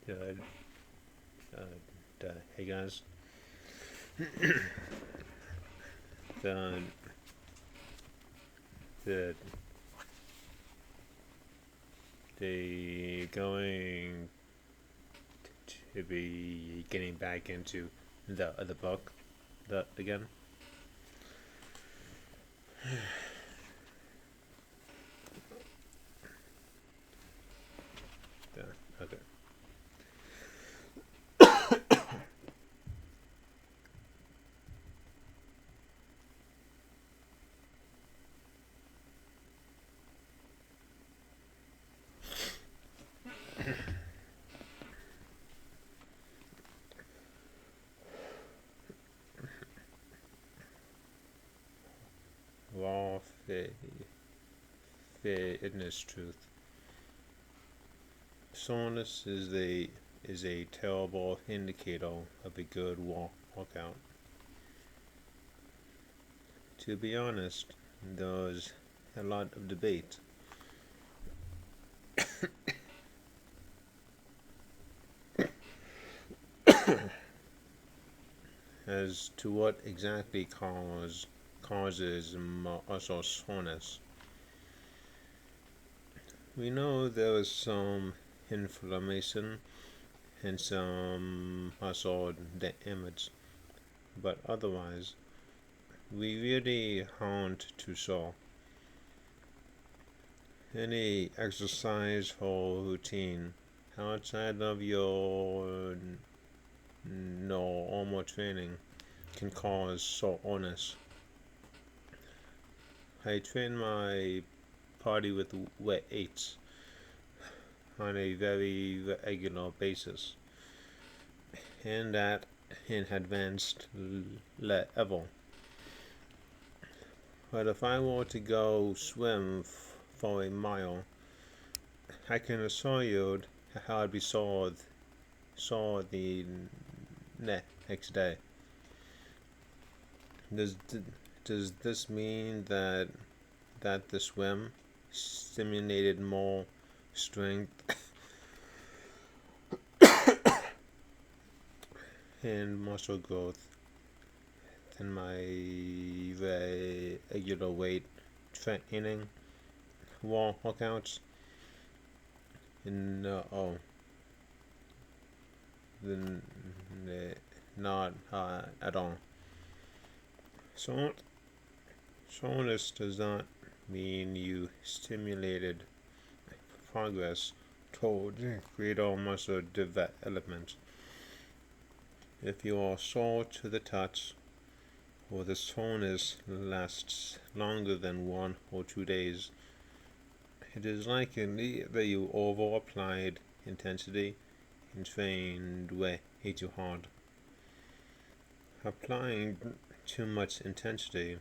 Good. Hey guys. the the they going to be getting back into the book the again. The, okay. Raw fitness truth. Soreness is a terrible indicator of a good workout. To be honest, there's a lot of debate as to what exactly causes muscle soreness. We know there is some inflammation and some muscle damage, but otherwise, we really aren't too sure. Any exercise or routine outside of your normal training can cause soreness. I train my body with weights on a very regular basis, and at an advanced level. But if I were to go swim for a mile, I can assure you how I'd be sore the next day. Does does this mean that the swim stimulated more strength and muscle growth than my regular weight training workouts? No, then not at all. So, soreness does not mean you stimulated progress toward greater muscle development. If you are sore to the touch, or the soreness lasts longer than 1 or 2 days, it is likely that you over applied intensity and trained way too hard. Applying too much intensity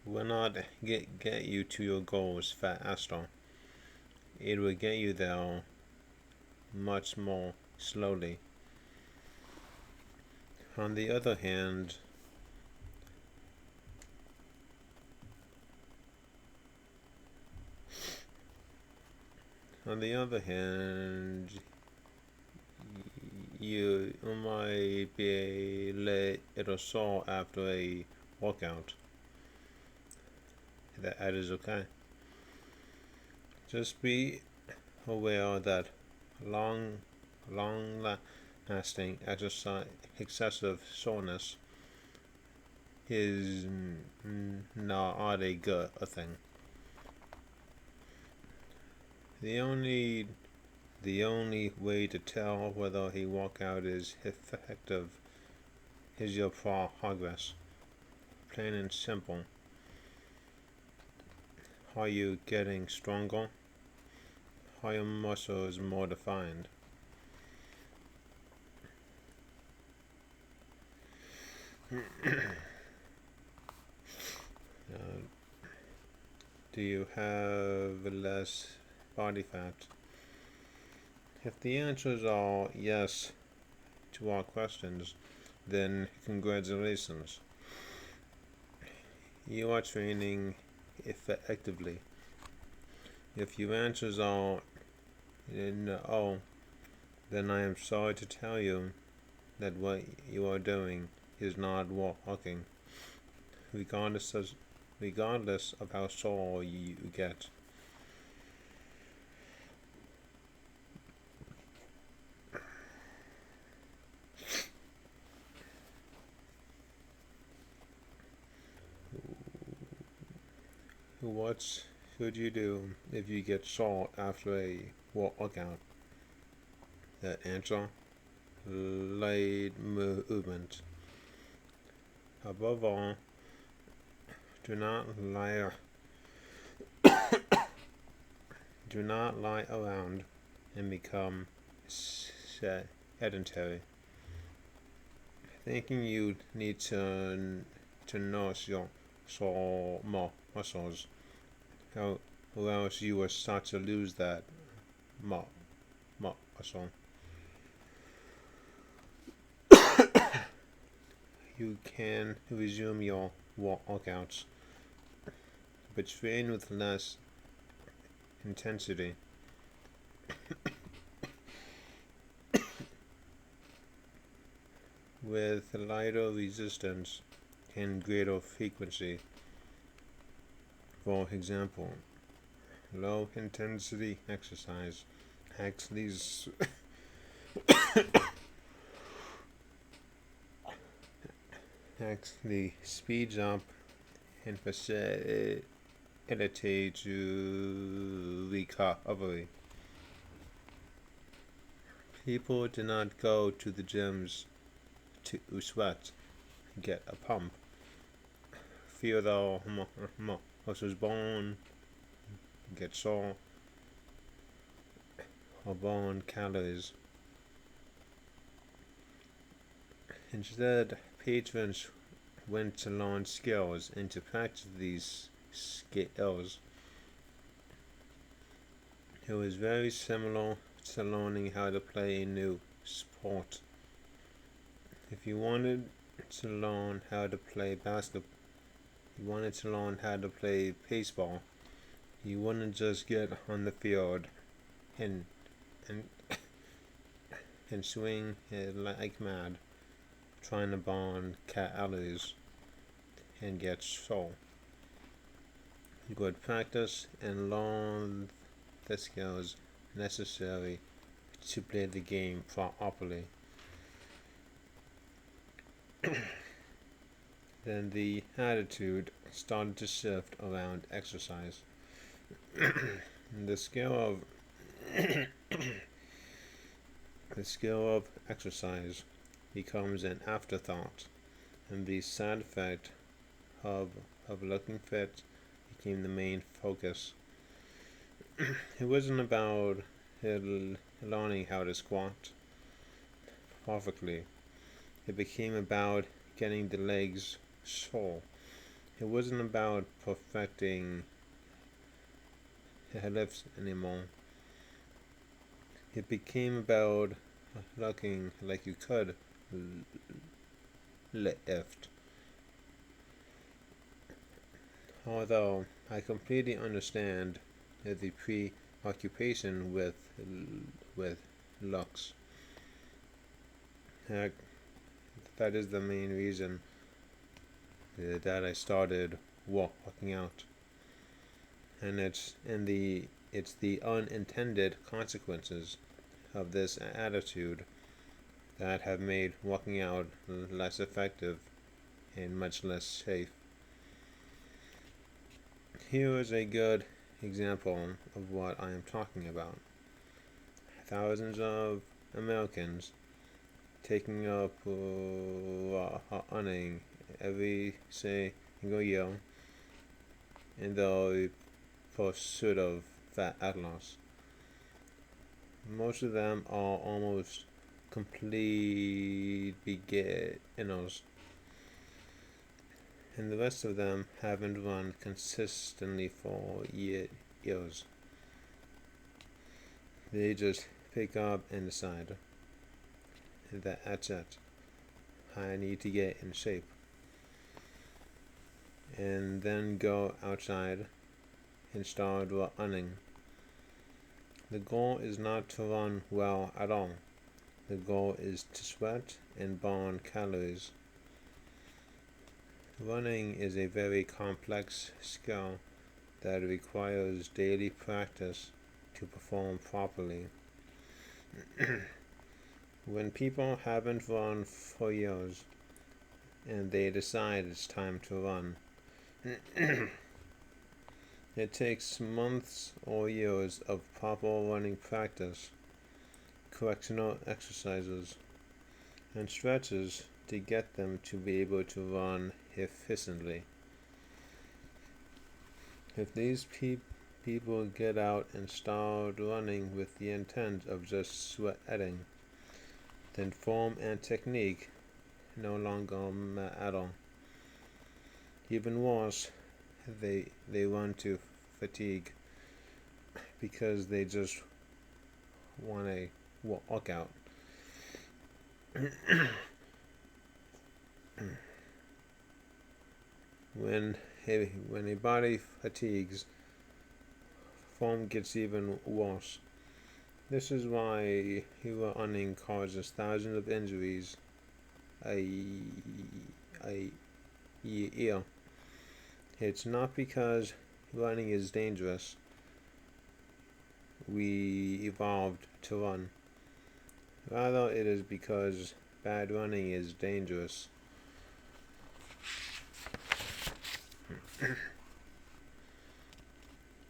will not get you to your goals faster. It will get you there much more slowly. On the other hand, you might be a little sore after a workout. That is okay. Just be aware that long lasting excessive soreness is not a good thing. The only way to tell whether a workout is effective is your progress. Plain and simple. Are you getting stronger? Are your muscles more defined? Do you have less body fat? If the answers are yes to our questions, then congratulations. You are training effectively. If your answers are no, then I am sorry to tell you that what you are doing is not walking, regardless of, regardless of how sore you get. What should you do if you get sore after a workout? The answer: light movement. Above all, do not lie do not lie around and become sedentary, thinking you need to nurse your sore muscles, or else you will start to lose that muscle. You can resume your workouts, but train with less intensity. With lighter resistance and greater frequency. For example, low intensity exercise actually speeds up and facilitates recovery. People do not go to the gyms to sweat, get a pump, feel their muscles burn, get sore, or burn calories. Instead, patrons went to learn skills and to practice these skills. It was very similar to learning how to play a new sport. If you wanted to learn how to play basketball, you wanted to learn how to play baseball, you wouldn't just get on the field and and and swing it like mad, trying to burn calories and get sore. You would practice and learn the skills necessary to play the game properly. Then the attitude started to shift around exercise. the skill of the skill of exercise becomes an afterthought, and the side effect of looking fit became the main focus. It wasn't about learning how to squat perfectly. It became about getting the legs sore. It wasn't about perfecting the lifts anymore. It became about looking like you could lift. Although I completely understand the preoccupation with looks. That is the main reason that I started working out, and it's the unintended consequences of this attitude that have made working out less effective and much less safe. Here is a good example of what I am talking about. Thousands of Americans taking up running every single year in the pursuit of fat loss. Most of them are almost complete beginners, and the rest of them haven't run consistently for years. They just pick up and decide that that's it. I need to get in shape. And then go outside and start running. The goal is not to run well at all. The goal is to sweat and burn calories. Running is a very complex skill that requires daily practice to perform properly. When people haven't run for years and they decide it's time to run, it takes months or years of proper running practice, correctional exercises, and stretches to get them to be able to run efficiently. If these people get out and start running with the intent of just sweating, then form and technique no longer matter. Even worse, they run to fatigue because they just want a workout. when a body fatigues, form gets even worse. This is why running causes thousands of injuries a year. It's not because running is dangerous. We evolved to run. Rather, it is because bad running is dangerous.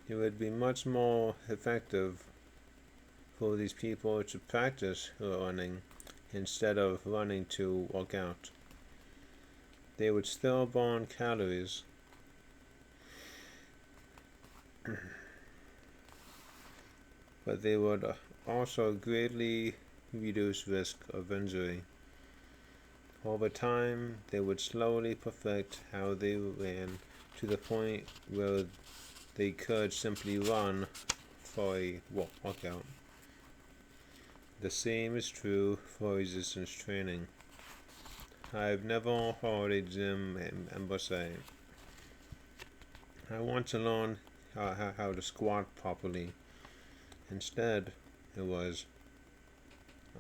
It would be much more effective for these people to practice running instead of running to work out. They would still burn calories, but they would also greatly reduce risk of injury. Over time, they would slowly perfect how they ran to the point where they could simply run for a workout. The same is true for resistance training. I've never heard a gym member say, I want to learn how to squat properly. Instead, it was,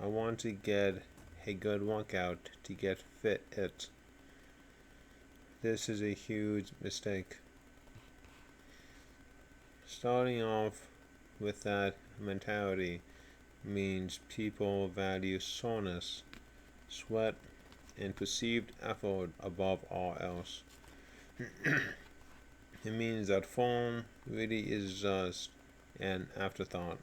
I want to get a good workout to get fit. This is a huge mistake. Starting off with that mentality means people value soreness, sweat, and perceived effort above all else. It means that form really is just an afterthought.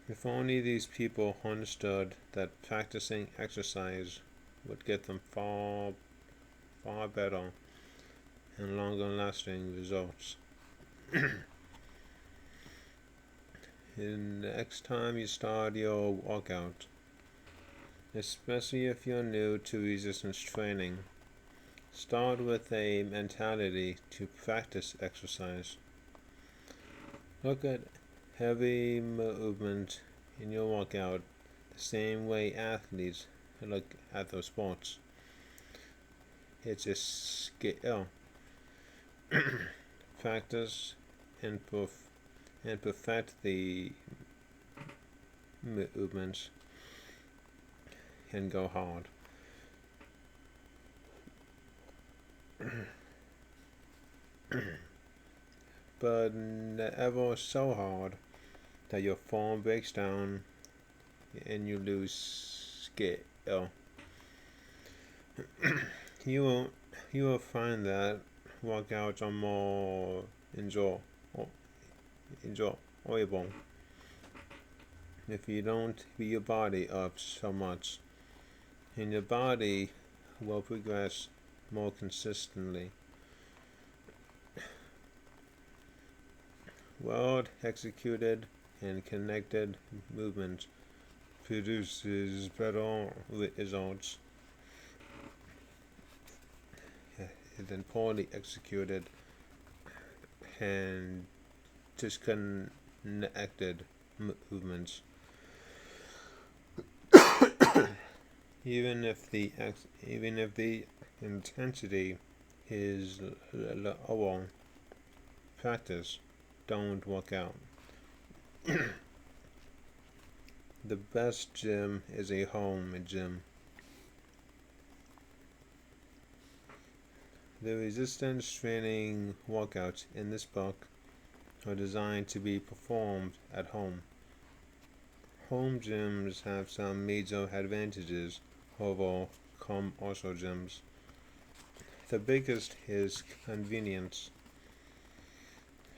If only these people understood that practicing exercise would get them far better and longer lasting results. And the next time you start your workout, especially if you're new to resistance training, start with a mentality to practice exercise. Look at heavy movement in your workout the same way athletes look at those sports. It's a skill. Practice and perfect the movements and go hard. But never so hard that your form breaks down and you lose skill. You will find that workouts are more enjoyable if you don't beat your body up so much, and your body will progress more consistently. Well executed and connected movement produces better results than poorly executed and disconnected movements. even if the intensity is lower, practice don't work out. The best gym is a home gym. The resistance training workouts in this book are designed to be performed at home. Home gyms have some major advantages over commercial gyms. The biggest is convenience.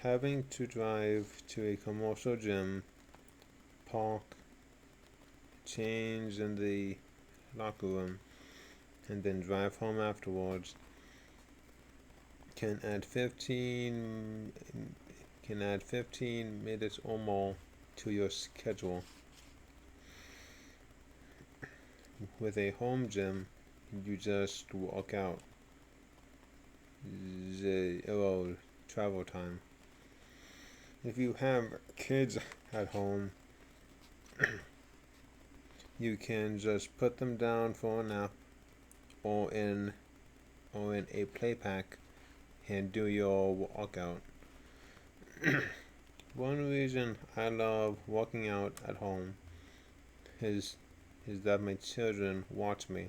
Having to drive to a commercial gym, park, change in the locker room, and then drive home afterwards can add 15 minutes or more to your schedule. With a home gym, you just walk out. Zero travel time. If you have kids at home, you can just put them down for a nap or in a play pack and do your workout. One reason I love working out at home is that my children watch me,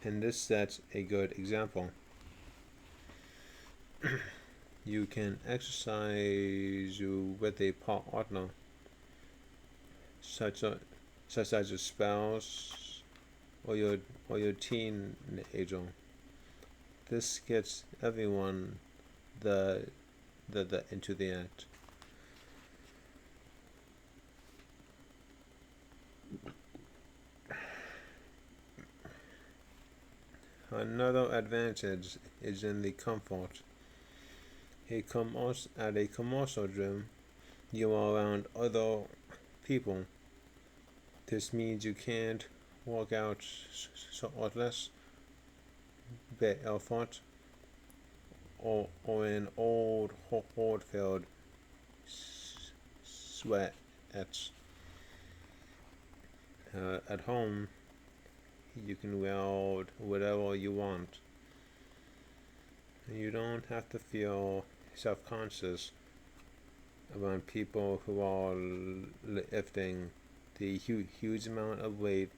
and this sets a good example. You can exercise with a partner, such as a spouse or your teenager. This gets everyone the into the act. Another advantage is in the comfort. At a commercial gym, you are around other people. This means you can't work out shirtless, barefoot, or in old horde-filled sweats. At home, you can wear whatever you want. You don't have to feel self-conscious around people who are lifting the huge amount of weight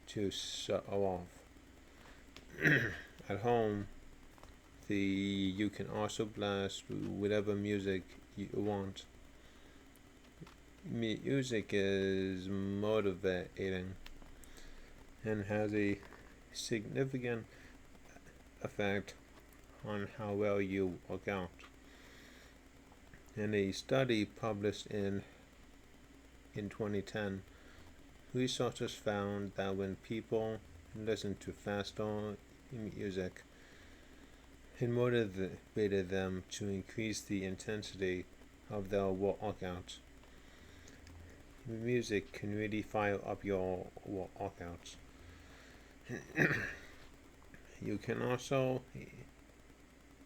to show off. At home, you can also blast whatever music you want. Music is motivating and has a significant effect on how well you work out. In a study published in 2010, researchers found that when people listen to faster music, it motivated them to increase the intensity of their workouts. Music can really fire up your workouts. You can also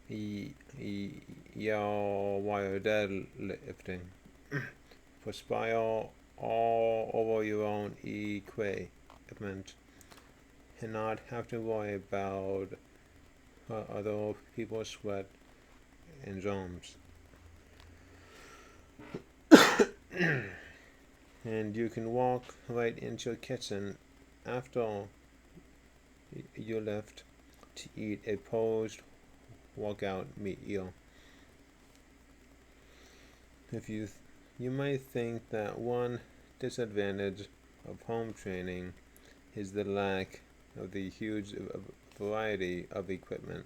yell while you're deadlifting. Perspire all over your own equipment and not have to worry about other people's sweat and germs. And you can walk right into your kitchen after you lift to eat a post-workout meal. You might think that one disadvantage of home training is the lack of the huge variety of equipment.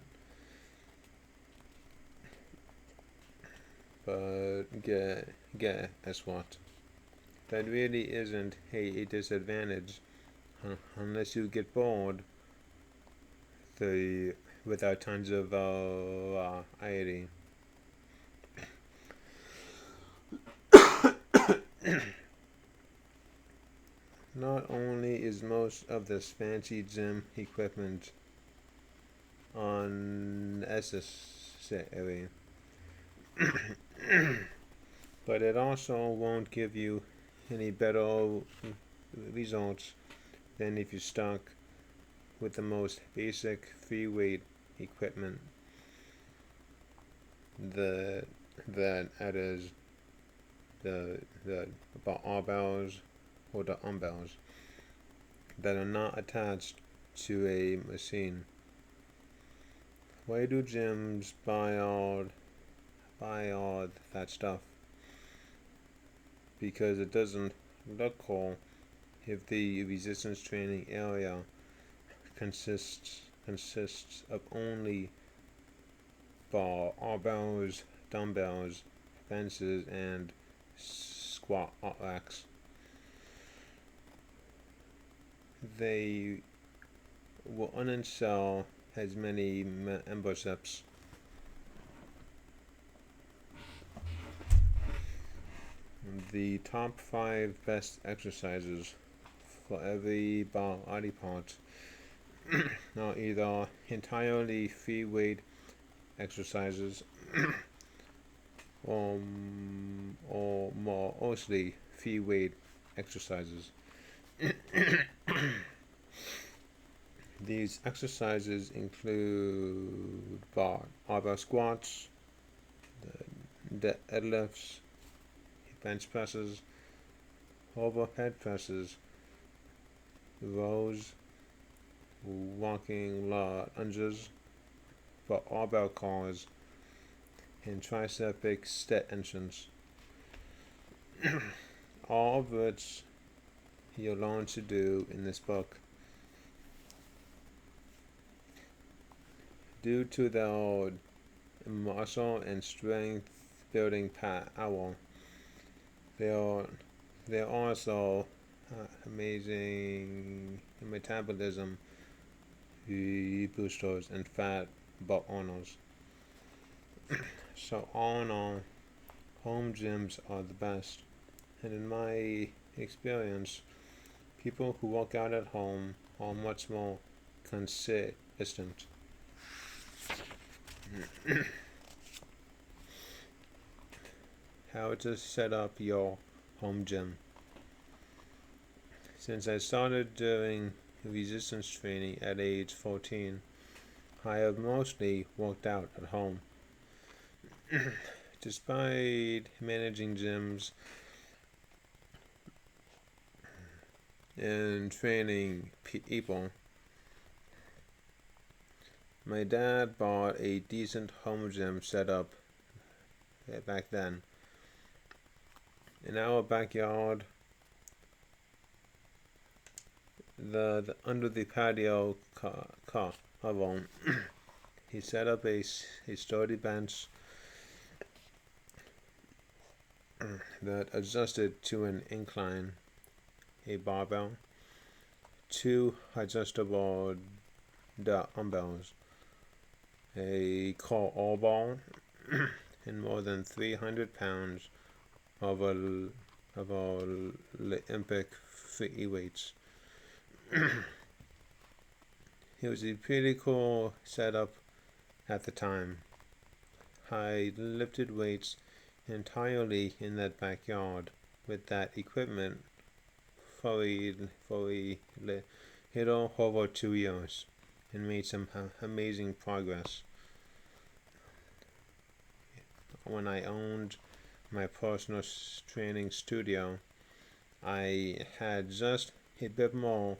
But guess what? That really isn't a disadvantage unless you get bored without tons of variety. Not only is most of this fancy gym equipment unnecessary, but it also won't give you any better results than if you stuck with the most basic free weight equipment that is the barbells, or the dumbbells that are not attached to a machine. Why do gyms buy all that stuff? Because it doesn't look cool if the resistance training area consists of only barbells, dumbbells, fences, and squat racks. They will unsell as many memberships. The top 5 best exercises for every body part are either entirely free weight exercises or mostly free weight exercises. These exercises include barbell squats, the deadlifts, bench presses, overhead presses, rows, walking lunges, barbell curls, and tricep extensions. All of which you'll learn to do in this book. Due to their muscle and strength building power, they're also amazing metabolism boosters and fat burners. So all in all, home gyms are the best. And in my experience, people who work out at home are much more consistent. How to set up your home gym. Since I started doing resistance training at age 14, I have mostly worked out at home. Despite managing gyms and training people, my dad bought a decent home gym setup back then. In our backyard, the under the patio cover, he set up a sturdy bench that adjusted to an incline, a barbell, 2 adjustable dumbbells, a core ball, and more than 300 pounds of Olympic free weights. It was a pretty cool setup at the time. I lifted weights entirely in that backyard with that equipment for a little over 2 years and made some amazing progress. When I owned my personal training studio, I had just a bit more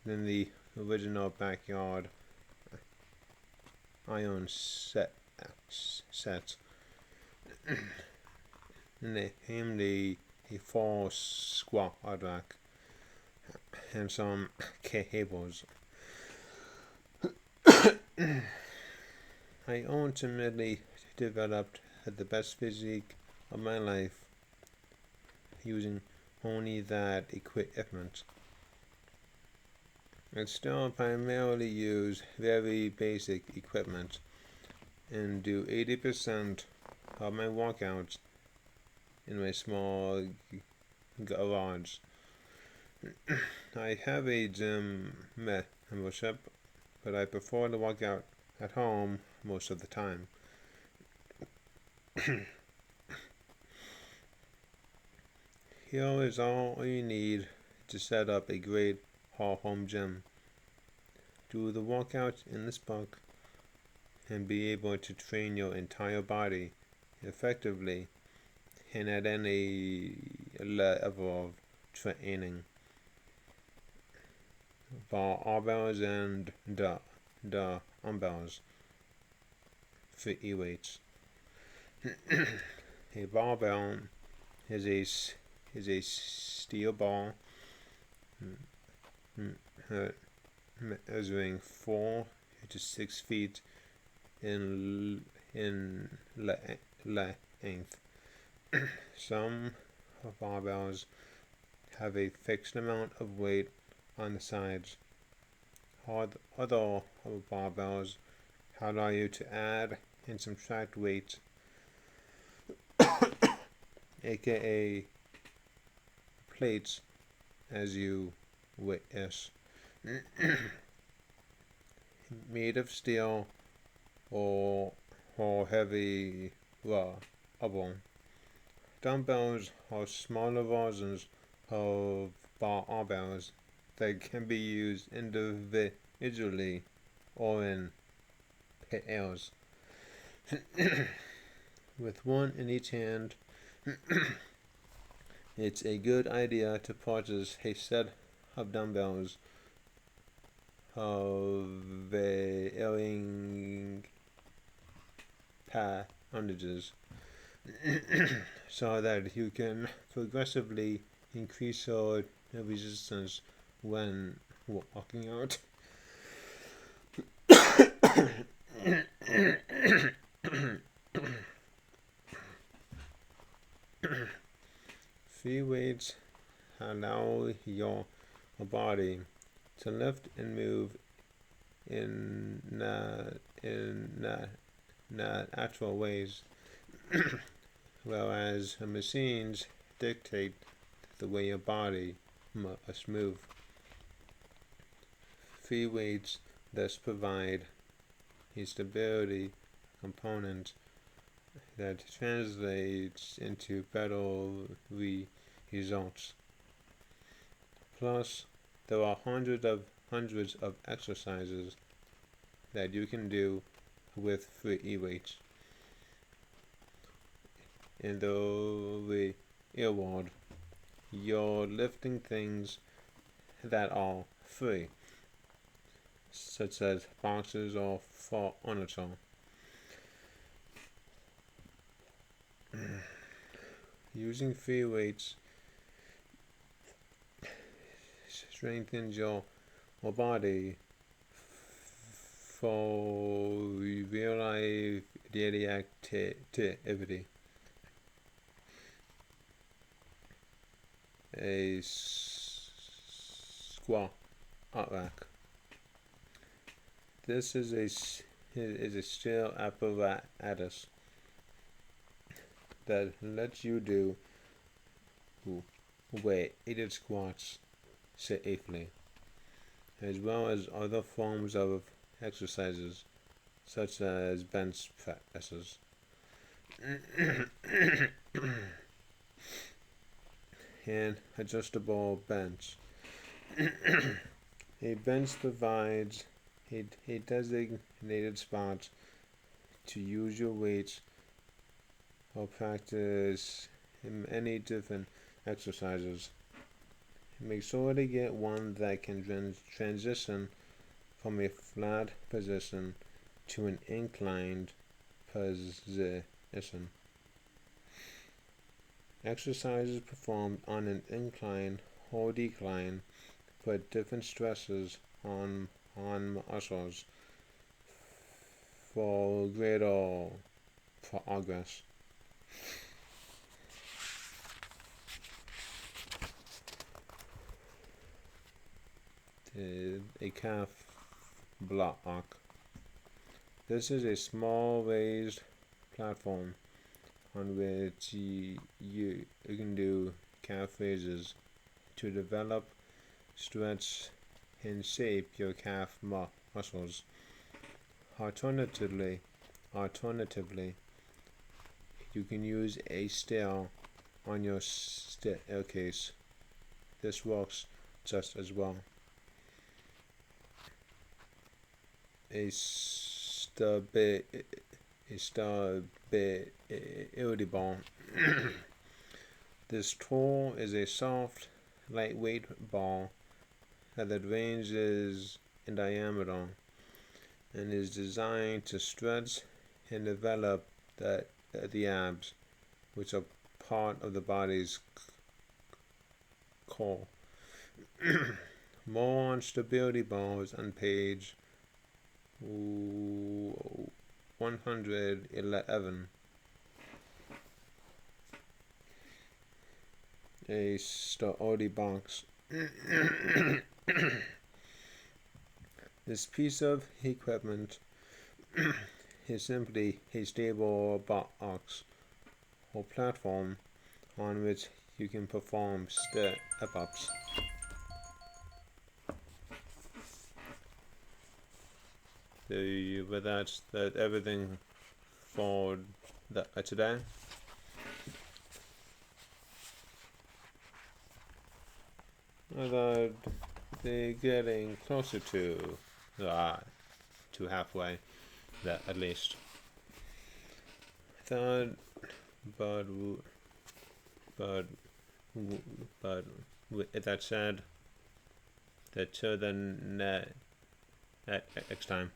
than the original backyard iron set. Namely a 4 squat rack and some cables. I ultimately developed the best physique of my life using only that equipment. I still primarily use very basic equipment and do 80% of my workouts in my small garage. I have a gym membership, but I prefer to work out at home most of the time. Here is all you need to set up a great home gym. Do the workouts in this book and be able to train your entire body effectively and at any level of training. barbells and the dumbbells for weights. A barbell is a steel ball measuring 4 to 6 feet in length. Some barbells have a fixed amount of weight on the sides. Other barbells allow you to add and subtract weight, aka plates, as you wish. Made of steel or heavy rubber. Dumbbells are smaller versions of barbells that can be used individually or in pairs. With one in each hand, it's a good idea to purchase a set of dumbbells of varying poundages so that you can progressively increase your resistance when working out. Free weights allow your body to lift and move in natural ways, whereas machines dictate the way your body must move. Free weights thus provide a stability component that translates into better results. Plus, there are hundreds of exercises that you can do with free weights. In the real world, you're lifting things that are free, such as boxes or furniture. Using free weights strengthens your body for real life daily activity. A squat rack. This is a steel apparatus that lets you do weighted squats safely, as well as other forms of exercises, such as bench presses. An adjustable bench. A bench provides a designated spot to use your weights or practice any different exercises. Make sure to get one that can transition from a flat position to an inclined position. Exercises performed on an incline or decline put different stresses on muscles for greater progress. A calf block. This is a small raised platform on which you can do calf raises to develop, stretch, and shape your calf muscles. Alternatively, you can use a stair on your staircase. This works just as well. A stability ball. This tool is a soft, lightweight ball that ranges in diameter and is designed to stretch and develop the abs, which are part of the body's core. More on stability bars on page 111. A sturdy box. This piece of equipment is simply a stable box or platform on which you can perform step-ups. But that's everything for today. I thought they're getting closer to halfway, at least. I thought, but with that said, that till the next time.